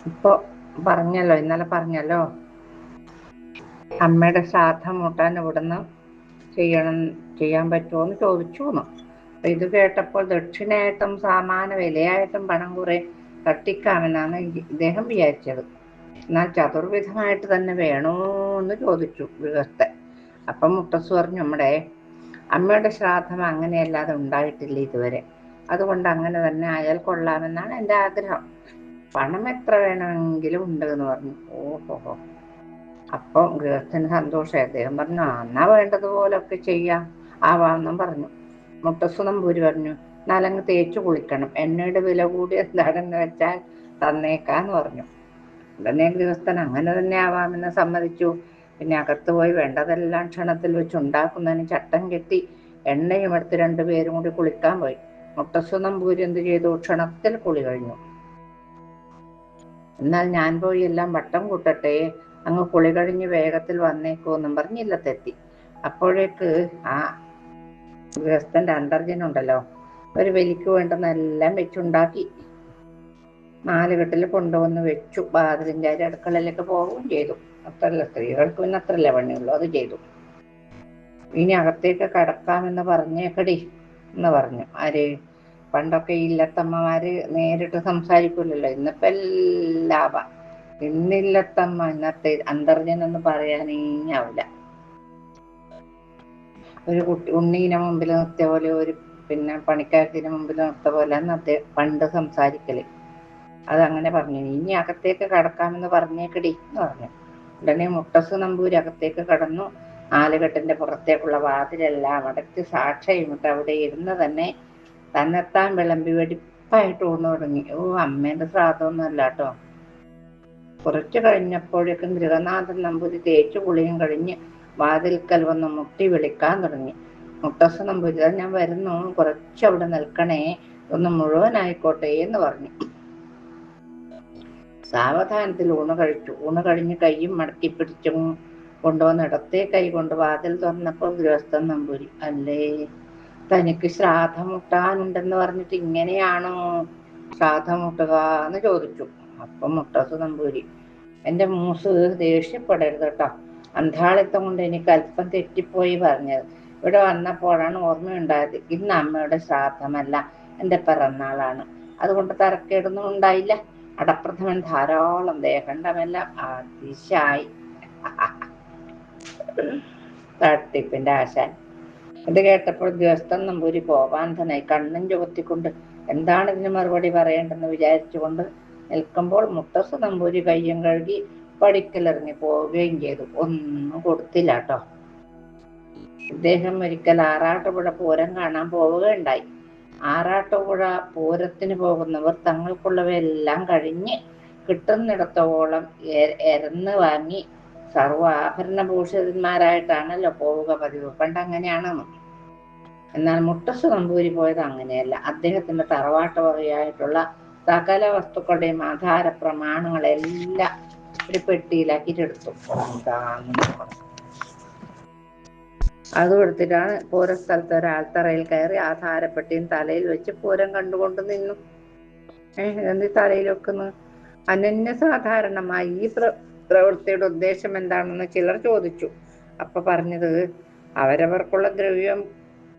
ഇപ്പൊ പറഞ്ഞല്ലോ, ഇന്നലെ പറഞ്ഞല്ലോ, അമ്മയുടെ ശ്രാദ്ധം മൂട്ടാൻ ഇവിടുന്ന് ചെയ്യാൻ പറ്റുമോ എന്ന് ചോദിച്ചു. അപ്പൊ ഇത് കേട്ടപ്പോൾ ദക്ഷിണയായിട്ടും സാമാന വിലയായിട്ടും പണം കുറെ തട്ടിക്കാമെന്നാണ് ഇദ്ദേഹം വിചാരിച്ചത്. എന്നാൽ ചതുർവിധമായിട്ട് തന്നെ വേണോ എന്ന് ചോദിച്ചു ഗൃഹസ്ഥൻ. അപ്പം മുത്തശ്ശി പറഞ്ഞു, നമ്മുടെ അമ്മയുടെ ശ്രാദ്ധം അങ്ങനെയല്ലാതെ ഉണ്ടായിട്ടില്ല ഇതുവരെ, അതുകൊണ്ട് അങ്ങനെ തന്നെ ആയാൽ കൊള്ളാമെന്നാണ് എൻ്റെ ആഗ്രഹം. പണം എത്ര വേണമെങ്കിലും ഉണ്ട് എന്ന് പറഞ്ഞു. ഓഹോ. അപ്പം ഗൃഹസ്ഥന് സന്തോഷമായി. അദ്ദേഹം പറഞ്ഞു, എന്നാ വേണ്ടതുപോലൊക്കെ ആവാമെന്നും പറഞ്ഞു. മുത്തശ്ശി നമ്പൂരി പറഞ്ഞു, നലങ്ങ് തേച്ചു കുളിക്കണം, എണ്ണയുടെ വില കൂടി എന്താണെന്ന് വെച്ചാൽ തന്നേക്കാന്ന് പറഞ്ഞു. ഉടനെ ഗൃഹസ്ഥൻ അങ്ങനെ തന്നെ ആവാമെന്ന് സമ്മതിച്ചു. പിന്നെ അകത്ത് പോയി വേണ്ടതെല്ലാം ക്ഷണത്തിൽ വെച്ച് ഉണ്ടാക്കുന്നതിന് ചട്ടം കെട്ടി എണ്ണയും എടുത്ത് രണ്ടുപേരും കൂടി കുളിക്കാൻ പോയി. മുത്തശ്ശി നമ്പൂരി എന്ത് ചെയ്തു? ക്ഷണത്തിൽ കുളി കഴിഞ്ഞു. എന്നാൽ ഞാൻ പോയി എല്ലാം വട്ടം കൂട്ടട്ടെ, അങ്ങ് കുളി കഴിഞ്ഞ് വേഗത്തിൽ വന്നേക്കുമെന്നും പറഞ്ഞില്ലത്തെത്തി. അപ്പോഴേക്ക് ആ ഗൃഹസ്ഥന്റെ അന്തർജനുണ്ടല്ലോ, ഒരു വലിക്ക് വേണ്ടുന്നെല്ലാം വെച്ചുണ്ടാക്കി 4 കെട്ടിൽ കൊണ്ടുവന്ന് വെച്ചു. വാതിലും ചാരി അടുക്കളയിലേക്ക് പോവുകയും ചെയ്തു. അത്രല്ല, സ്ത്രീകൾക്ക് പിന്നെ അത്രല്ലേ പണിയുള്ളൂ, അത് ചെയ്തു. ഇനി അകത്തേക്ക് കടക്കാമെന്ന് പറഞ്ഞേക്കടി എന്ന് പറഞ്ഞു. ആര്? പണ്ടൊക്കെ ഇല്ലത്തമ്മമാര് നേരിട്ട് സംസാരിക്കൂലല്ലോ, ഇന്നിപ്പോ എല്ലാം ഇന്നില്ലത്തമ്മ, ഇന്നത്തെ അന്തർജനെന്ന് പറയാനേ ആവില്ല. ഒരു ഉണ്ണീനെ മുമ്പിൽ നിർത്തിയ പോലെ, ഒരു പണിക്കാരത്തിന് മുമ്പിൽ നിർത്തിയ പോലെ അദ്ദേഹം പണ്ട് സംസാരിക്കല്. അതങ്ങനെ പറഞ്ഞു. ഇനി അകത്തേക്ക് കടക്കാമെന്ന് പറഞ്ഞേക്കടി എന്ന് പറഞ്ഞു. ഉടനെ മുത്തശ്ശി നമ്പൂരി അകത്തേക്ക് കടന്നു. 4 കെട്ടിന്റെ പുറത്തേക്കുള്ള വാതിലെല്ലാം അടച്ച് സാക്ഷയുമിട്ട് അവിടെ ഇരുന്ന് തന്നെ തന്നെത്താൻ വിളമ്പി വെടിപ്പായിട്ട് ഊണ് തുടങ്ങി. അമ്മേന്റെ ശ്രാദ്ധമൊന്നുമല്ല കേട്ടോ. കുറച്ചു കഴിഞ്ഞപ്പോഴേക്കും ഗൃഹനാഥൻ നമ്പൂരി തേച്ചു കുളിയും കഴിഞ്ഞ് വാതിൽക്കൽ വന്ന് മുട്ടി വിളിക്കാൻ തുടങ്ങി. മുത്തശ്ശി നമ്പൂരി, ഞാൻ വരുന്നു, കുറച്ചവിടെ നിൽക്കണേ, ഒന്ന് മുഴുവനായിക്കോട്ടെ എന്ന് പറഞ്ഞു. സാവധാനത്തിൽ ഊണ് കഴിച്ചു. ഊണ് കഴിഞ്ഞ് കൈയും മടക്കി പിടിച്ചും കൊണ്ടുവന്ന് ഇടത്തെ കൈ കൊണ്ട് വാതിൽ തുറന്നപ്പോൾ ഗൃഹസ്ഥൻ നമ്പൂരി, അല്ലേ, തനിക്ക് ശ്രാദ്ധം മുട്ടാനുണ്ടെന്ന് പറഞ്ഞിട്ട് ഇങ്ങനെയാണോ ശ്രാദ്ധം മുട്ടുക എന്ന് ചോദിച്ചു. അപ്പം മുത്തശ്ശി നമ്പൂരി, എൻ്റെ മൂസ് ദേഷ്യപ്പെടരുത് കേട്ടോ, അന്ധാളിത്തം കൊണ്ട് എനിക്ക് അല്പം തെറ്റിപ്പോയി പറഞ്ഞത്. ഇവിടെ വന്നപ്പോഴാണ് ഓർമ്മയുണ്ടായത്, ഇന്ന് അമ്മയുടെ ശ്രാദ്ധമല്ല, എൻ്റെ പിറന്നാളാണ്, അതുകൊണ്ട് തരക്കേടൊന്നും ഉണ്ടായില്ല. അടപ്രഥമൻ ധാരാളം, ദേഹണ്ഡമെല്ലാം അതിശായി. തട്ടിപ്പിന്റെ ആശാൻ. ഇത് കേട്ടപ്പോൾ ഗൃഹസ്ഥൻ നമ്പൂരി കോപാന്തനായി കണ്ണും ചുവത്തിക്കൊണ്ട് എന്താണ് ഇതിന് മറുപടി പറയേണ്ടെന്ന് വിചാരിച്ചുകൊണ്ട് നിൽക്കുമ്പോൾ മുത്തശ്ശി നമ്പൂരി കയ്യും കഴുകി പടിക്കലിറങ്ങി പോവുകയും ചെയ്തു. ഒന്നും കൊടുത്തില്ല കേട്ടോ. ഇദ്ദേഹം ഒരിക്കൽ ആറാട്ടുപുഴ പൂരം കാണാൻ പോവുകയുണ്ടായി. ആറാട്ടുപുഴ പൂരത്തിന് പോകുന്നവർ തങ്ങൾക്കുള്ളവയെല്ലാം കഴിഞ്ഞ് കിട്ടുന്നിടത്തോളം എരന്ന് വാങ്ങി സർവാഭരണഭൂഷിതന്മാരായിട്ടാണല്ലോ പോവുക പതിവ്. പണ്ടങ്ങനെയാണെന്ന്. എന്നാൽ മുത്തശ്ശി നമ്പൂരി പോയത് അങ്ങനെയല്ല. അദ്ദേഹത്തിന്റെ തറവാട്ട് വകയായിട്ടുള്ള സകല വസ്തുക്കളുടെയും ആധാര പ്രമാണങ്ങളെല്ലാം ഒരു പെട്ടിയിലാക്കിയിട്ടെടുത്തു. അതും എടുത്തിട്ടാണ് പൂരസ്ഥലത്ത് ഒരാൾത്തറയിൽ കയറി ആധാരപ്പെട്ടിയും തലയിൽ വെച്ച് പൂരം കണ്ടുകൊണ്ട് നിന്നു. എന്ത് തലയിൽ വെക്കുന്നു? അനന്യസാധാരണമായി ഈ പ്രവൃത്തിയുടെ ഉദ്ദേശം എന്താണെന്ന് ചിലർ ചോദിച്ചു. അപ്പൊ പറഞ്ഞത്, അവരവർക്കുള്ള ദ്രവ്യം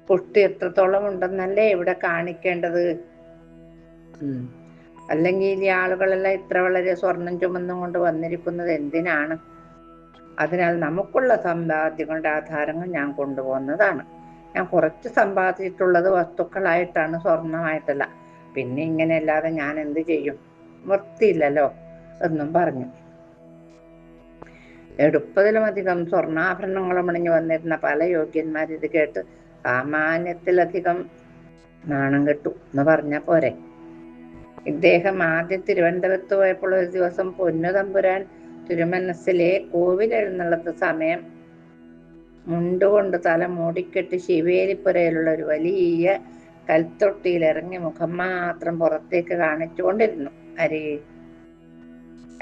പുഷ്ടി എത്രത്തോളം ഉണ്ടെന്നല്ലേ ഇവിടെ കാണിക്കേണ്ടത്. അല്ലെങ്കിൽ ഈ ആളുകളെല്ലാം ഇത്ര വളരെ സ്വർണം ചുമന്നും കൊണ്ട് വന്നിരിക്കുന്നത് എന്തിനാണ്? അതിനാൽ നമുക്കുള്ള സമ്പാദ്യങ്ങളുടെ ആധാരങ്ങൾ ഞാൻ കൊണ്ടുപോകുന്നതാണ്. ഞാൻ കുറച്ച് സമ്പാദിച്ചിട്ടുള്ളത് വസ്തുക്കളായിട്ടാണ്, സ്വർണമായിട്ടല്ല. പിന്നെ ഇങ്ങനെയല്ലാതെ ഞാൻ എന്ത് ചെയ്യും? വൃത്തിയില്ലല്ലോ എന്നും പറഞ്ഞു. 70-ലധികം സ്വർണ്ണാഭരണങ്ങളും അണിഞ്ഞു വന്നിരുന്ന പല യോഗ്യന്മാരിത് കേട്ട് സാമാന്യത്തിലധികം നാണം കെട്ടു എന്ന് പറഞ്ഞ പോരെ. ഇദ്ദേഹം ആദ്യം തിരുവനന്തപുരത്ത് പോയപ്പോൾ ഒരു ദിവസം പൊന്നുതമ്പുരാൻ തിരുമനസ്സിലെ കോവിലെഴുന്നള്ളത്ത് സമയം മുണ്ടുകൊണ്ട് തല മൂടിക്കെട്ടി ശിവേലിപ്പുരയിലുള്ള ഒരു വലിയ കൽത്തൊട്ടിയിൽ ഇറങ്ങി മുഖം മാത്രം പുറത്തേക്ക് കാണിച്ചുകൊണ്ടിരുന്നു.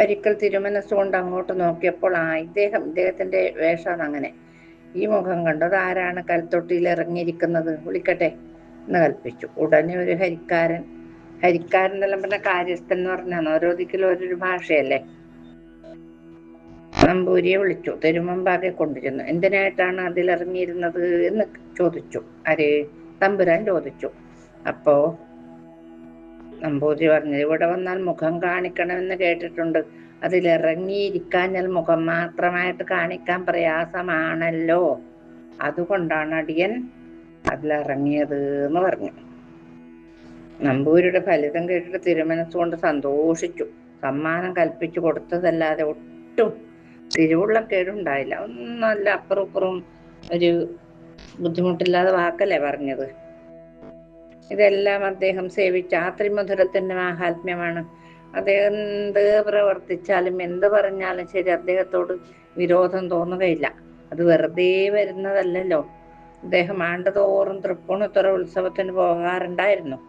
ഒരിക്കൽ തിരുമനസ്സുകൊണ്ട് അങ്ങോട്ട് നോക്കിയപ്പോൾ ഇദ്ദേഹത്തിന്റെ വേഷം അങ്ങനെ. ഈ മുഖം കണ്ടത് ആരാണ് കൽത്തൊട്ടിയിൽ ഇറങ്ങിയിരിക്കുന്നത്? വിളിക്കട്ടെ എന്ന് കൽപ്പിച്ചു. ഉടനെ ഒരു ഹരിക്കാരെന്നെല്ലാം പറഞ്ഞ കാര്യസ്ഥൻ എന്ന് പറഞ്ഞാണ്. ഓരോ ദിക്കിലും ഓരോരു ഭാഷയല്ലേ. നമ്പൂരിയെ വിളിച്ചു. തിരുമുമ്പാകെ കൊണ്ടുചെന്നു. എന്തിനായിട്ടാണ് അതിലിറങ്ങിയിരുന്നത് എന്ന് ചോദിച്ചു. ആര്? തമ്പുരാൻ ചോദിച്ചു. അപ്പോ നമ്പൂതിരി പറഞ്ഞു, ഇവിടെ വന്നാൽ മുഖം കാണിക്കണമെന്ന് കേട്ടിട്ടുണ്ട്. അതിലിറങ്ങിയിരിക്കാഞ്ഞാൽ മുഖം മാത്രമായിട്ട് കാണിക്കാൻ പ്രയാസമാണല്ലോ. അതുകൊണ്ടാണ് അടിയൻ അതിലിറങ്ങിയത് എന്ന് പറഞ്ഞു. നമ്പൂരിയുടെ ഫലിതം കേട്ടിട്ട് തിരുമനസ്സുകൊണ്ട് സന്തോഷിച്ചു. സമ്മാനം കൽപ്പിച്ചു കൊടുത്തതല്ലാതെ ഒട്ടും തിരുവുള്ളക്കേടുണ്ടായില്ല. ഒന്നല്ല, അപ്പുറം ഇപ്പുറം ഒരു ബുദ്ധിമുട്ടില്ലാതെ വാക്കല്ലേ പറഞ്ഞത്. ഇതെല്ലാം അദ്ദേഹം സേവിച്ച ആ ത്രിമധുരത്തിന്റെ മാഹാത്മ്യമാണ്. അദ്ദേഹം എന്ത് പ്രവർത്തിച്ചാലും എന്ത് പറഞ്ഞാലും ശരി, അദ്ദേഹത്തോട് വിരോധം തോന്നുകയില്ല. അത് വെറുതെ വരുന്നതല്ലല്ലോ. അദ്ദേഹം ആണ്ടുതോറും തൃപ്പൂണിത്തുറ ഉത്സവത്തിന് പോകാറുണ്ടായിരുന്നു.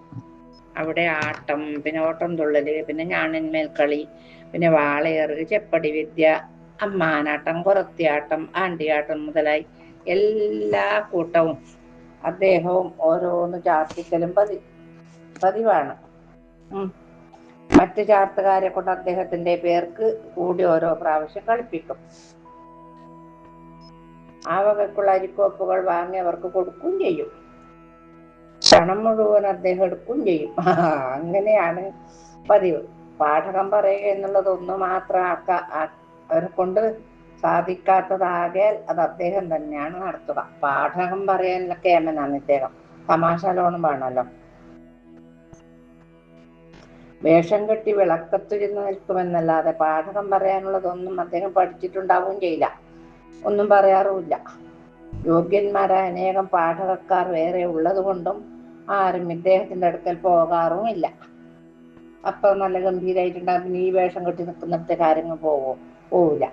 അവിടെ ആട്ടം, പിന്നെ ഓട്ടം തുള്ളല്, പിന്നെ ഞാണിന്മേൽ കളി, പിന്നെ വാളയേറ്, ചെപ്പടി വിദ്യ, അമ്മാനാട്ടം, കുറത്തിയാട്ടം, ആണ്ടിയാട്ടം മുതലായി എല്ലാ കൂട്ടവും അദ്ദേഹവും ഓരോന്ന് ചാർത്തിക്കലും പതിവാണ്. മറ്റു ചാർത്തുകാരെ കൊണ്ട് അദ്ദേഹത്തിന്റെ പേർക്ക് കൂടി ഓരോ പ്രാവശ്യം കളിപ്പിക്കും. ആ വകക്കുള്ള അരിക്കോപ്പുകൾ വാങ്ങി അവർക്ക് കൊടുക്കുകയും ചെയ്യും. പണം മുഴുവൻ അദ്ദേഹം എടുക്കുകയും ചെയ്യും. അങ്ങനെയാണ് പതിവ്. പാഠകം പറയുക എന്നുള്ളത് ഒന്ന് മാത്രം അവരെ കൊണ്ട് സാധിക്കാത്തതാകയാൽ അത് അദ്ദേഹം തന്നെയാണ് നടത്തുക. പാഠകം പറയാനുള്ള കേമനാണ് ഇദ്ദേഹം. തമാശലോണം വേണമല്ലോ. വേഷം കെട്ടി വിളക്കത്തിരുന്ന് നിൽക്കുമെന്നല്ലാതെ പാഠകം പറയാനുള്ളതൊന്നും അദ്ദേഹം പഠിച്ചിട്ടുണ്ടാവുകയും ചെയ്യില്ല, ഒന്നും പറയാറുമില്ല. യോഗ്യന്മാരായ അനേകം പാഠകക്കാർ വേറെ ഉള്ളത് കൊണ്ടും ആരും ഇദ്ദേഹത്തിന്റെ അടുക്കൽ പോകാറുമില്ല. അപ്പൊ നല്ല ഗംഭീരായിട്ടുണ്ടാകും. ഈ വേഷം കെട്ടി നിൽക്കുന്നിടത്തെ കാര്യങ്ങൾ പോവില്ല.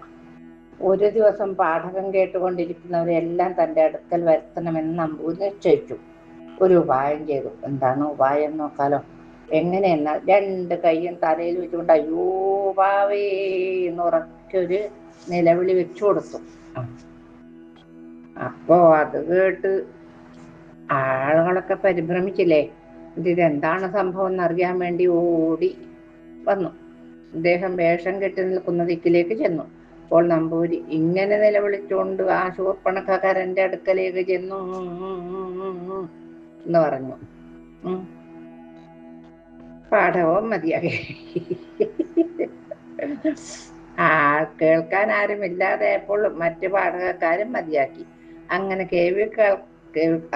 ഒരു ദിവസം പാഠകം കേട്ടുകൊണ്ടിരിക്കുന്നവരെല്ലാം തന്റെ അടുക്കൽ വരുത്തണമെന്ന് നമ്പൂരി നിശ്ചയിച്ചു. ഒരു ഉപായം ചെയ്തു. എന്താണ് ഉപായം നോക്കാലോ. എങ്ങനെയെന്നാൽ 2 കൈയും തലയിൽ വെച്ചുകൊണ്ട് അയ്യോ പാവേ എന്ന് ഉറക്കൊരു നിലവിളി വെച്ചു കൊടുത്തു. അപ്പോ അത് കേട്ട് ആളുകളൊക്കെ പരിഭ്രമിച്ചില്ലേ. ഇതെന്താണ് സംഭവം എന്നറിയാൻ വേണ്ടി ഓടി വന്നു. അദ്ദേഹം വേഷം കെട്ടി നിൽക്കുന്ന ദിക്കിലേക്ക് ചെന്നു. അപ്പോൾ നമ്പൂരി ഇങ്ങനെ നിലവിളിച്ചുകൊണ്ട് ആ ശൂർപ്പണഖരന്റെ അടുക്കലേക്ക് ചെന്നു എന്ന് പറഞ്ഞു. പാഠവും മതിയാകെ. കേൾക്കാൻ ആരുമില്ലാതെയപ്പോൾ മറ്റു പാഠകക്കാരും മതിയാക്കി. അങ്ങനെ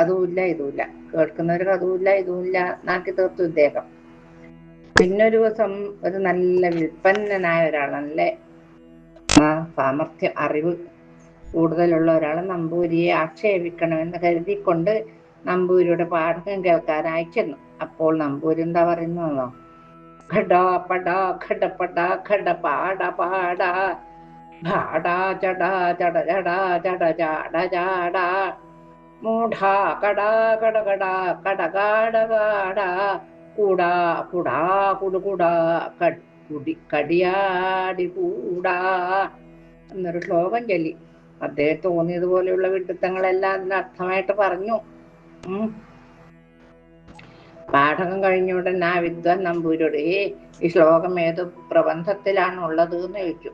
അതുമില്ല ഇതുമില്ല, കേൾക്കുന്നവർക്ക് അതുമില്ല ഇതുമില്ല നാക്കി തീർത്തു ഇദ്ദേഹം. പിന്നൊരു ദിവസം ഒരു നല്ല വിൽപ്പന്നനായ ഒരാൾ, നല്ല സാമർഥ്യം, അറിവ് കൂടുതലുള്ള ഒരാൾ നമ്പൂരിയെ ആക്ഷേപിക്കണമെന്ന് കരുതിക്കൊണ്ട് നമ്പൂരിയുടെ പാഠകം കേൾക്കാനായി ചെന്നു. അപ്പോൾ നമ്പൂരി എന്താ പറയുന്നോ? ഘടാ പടാ ഘടപടാ ഘട പാട പാട ഭാടാ ചടാ ചട ചടാ ചട ചാട ചാട മൂഢാ കടാ കട കടാ കട കാട കാട കൂടാ കുടാ കുടുകുടാ കടിയാടി കൂടാ എന്നൊരു ശ്ലോകം ചൊല്ലി അദ്ദേഹം തോന്നിയതുപോലെയുള്ള വിഡിത്തങ്ങളെല്ലാം അതിനർത്ഥമായിട്ട് പറഞ്ഞു. പാഠകം കഴിഞ്ഞുടൻ ആ വിദ്വാൻ നമ്പൂരിയോട് ഈ ശ്ലോകം ഏത് പ്രബന്ധത്തിലാണ് ഉള്ളത് എന്ന് ചോദിച്ചു.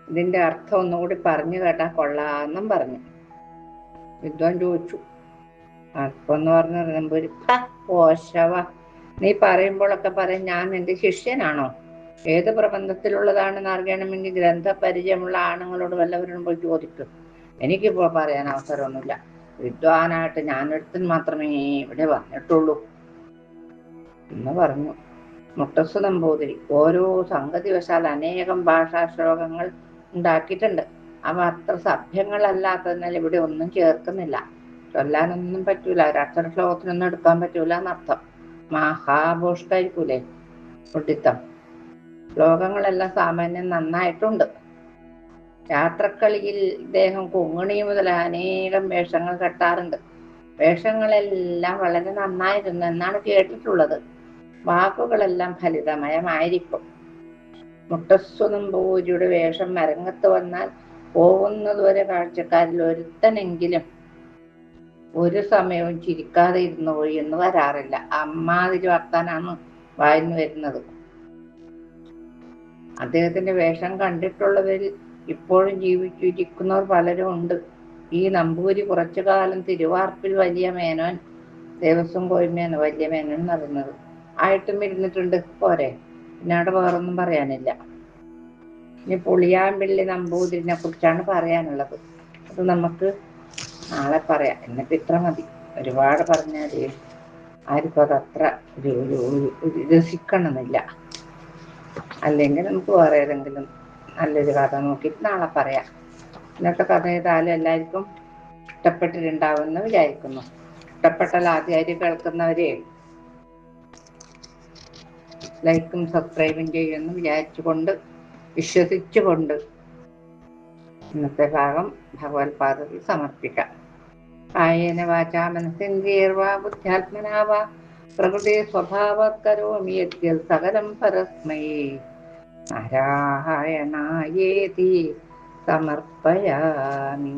ഇതിന്റെ അർത്ഥം ഒന്നുകൂടി പറഞ്ഞു കേട്ടാ കൊള്ളാന്നും പറഞ്ഞു. വിദ്വാൻ ചോദിച്ചു. അപ്പൊന്ന് പറഞ്ഞു നമ്പൂരി, പോശവ, നീ പറയുമ്പോഴൊക്കെ പറയും ഞാൻ നിന്റെ ശിഷ്യനാണോ? ഏത് പ്രബന്ധത്തിലുള്ളതാണെന്ന് അറിയണമെങ്കിൽ ഗ്രന്ഥപരിചയമുള്ള ആണുങ്ങളോട് വല്ലവരോടും പോയി ചോദിക്കും. എനിക്കിപ്പോ പറയാൻ അവസരമൊന്നുമില്ല. വിദ്വാനായിട്ട് ഞാനൊരുത്തൻ മാത്രമേ ഇവിടെ വന്നിട്ടുള്ളൂ എന്ന് പറഞ്ഞു. മുട്ടസ്സു നമ്പൂതിരി ഓരോ സംഗതി വശാൽ അനേകം ഭാഷാ ശ്ലോകങ്ങൾ ഉണ്ടാക്കിയിട്ടുണ്ട്. അവ അത്ര സഭ്യങ്ങളല്ലാത്തതിനാൽ ഇവിടെ ഒന്നും ചേർക്കുന്നില്ല. ചൊല്ലാനൊന്നും പറ്റൂല, ഒരക്ഷര ശ്ലോകത്തിനൊന്നും എടുക്കാൻ പറ്റൂല എന്നർത്ഥം. മഹാഭോഷ്ടായിരിക്കൂലേ കുട്ടിത്തം. ശ്ലോകങ്ങളെല്ലാം സാമാന്യം നന്നായിട്ടുണ്ട്. യാത്രക്കളിയിൽ ഇദ്ദേഹം കൊങ്ങിണി മുതൽ അനേകം വേഷങ്ങൾ കെട്ടാറുണ്ട്. വേഷങ്ങളെല്ലാം വളരെ നന്നായിരുന്നു എന്നാണ് കേട്ടിട്ടുള്ളത്. വാക്കുകളെല്ലാം ഫലിതമയമായിരിക്കും. മുട്ടസ്സു നമ്പൂരിയുടെ വേഷം അരങ്ങത്ത് വന്നാൽ പോകുന്നതുവരെ കാഴ്ചക്കാരിൽ ഒരുത്തനെങ്കിലും ഒരു സമയവും ചിരിക്കാതെ ഇരുന്ന് ഒഴിയെന്ന് വരാറില്ല. അമ്മാതിരി വർത്താനാണ് വായിന്ന് വരുന്നത്. അദ്ദേഹത്തിന്റെ വേഷം കണ്ടിട്ടുള്ളവരിൽ ഇപ്പോഴും ജീവിച്ചിരിക്കുന്നവർ പലരും ഉണ്ട്. ഈ നമ്പൂരി കുറച്ചു കാലം തിരുവാർപ്പിൽ വലിയ മേനോൻ, ദേവസ്വം കോയ്മേനോ വലിയ മേനോൻ എന്ന് പറയുന്നത് ആയിട്ടും ഇരുന്നിട്ടുണ്ട്. പോരെ, പിന്നെ അവിടെ വേറൊന്നും പറയാനില്ല. ഇനി പുളിയാമ്പിള്ളി നമ്പൂതിരിനെ കുറിച്ചാണ് പറയാനുള്ളത്. അത് നമുക്ക് നാളെ പറയാം. എന്നിട്ട് ഇത്ര മതി. ഒരുപാട് പറഞ്ഞാല് ആർക്കും അതത്ര രസിക്കണമെന്നില്ല. അല്ലെങ്കിൽ നമുക്ക് വേറെ ഏതെങ്കിലും നല്ലൊരു കഥ നോക്കിയിട്ട് നാളെ പറയാം. ഇന്നത്തെ കഥ ഏതായാലും എല്ലാവർക്കും ഇഷ്ടപ്പെട്ടിട്ടുണ്ടാവുമെന്ന് വിചാരിക്കുന്നു. ഇഷ്ടപ്പെട്ടാൽ ആദ്യമായിട്ട് കേൾക്കുന്നവരെ ലൈക്കും സബ്സ്ക്രൈബും ചെയ്യുമെന്ന് വിചാരിച്ചുകൊണ്ട്, വിശ്വസിച്ചുകൊണ്ട് ഇന്നത്തെ ഭാഗം ഭഗവത്പാദത്തിൽ സമർപ്പിക്കാം. കായേന വാചാ മനസേന്ദ്രിയർവാ ബുദ്ധ്യാത്മനാ വാ പ്രകൃതി സ്വഭാവാത് കരോമി യദ്യത് സകലം പരസ്മൈ നാരായണായേതി സമർപ്പയാമി.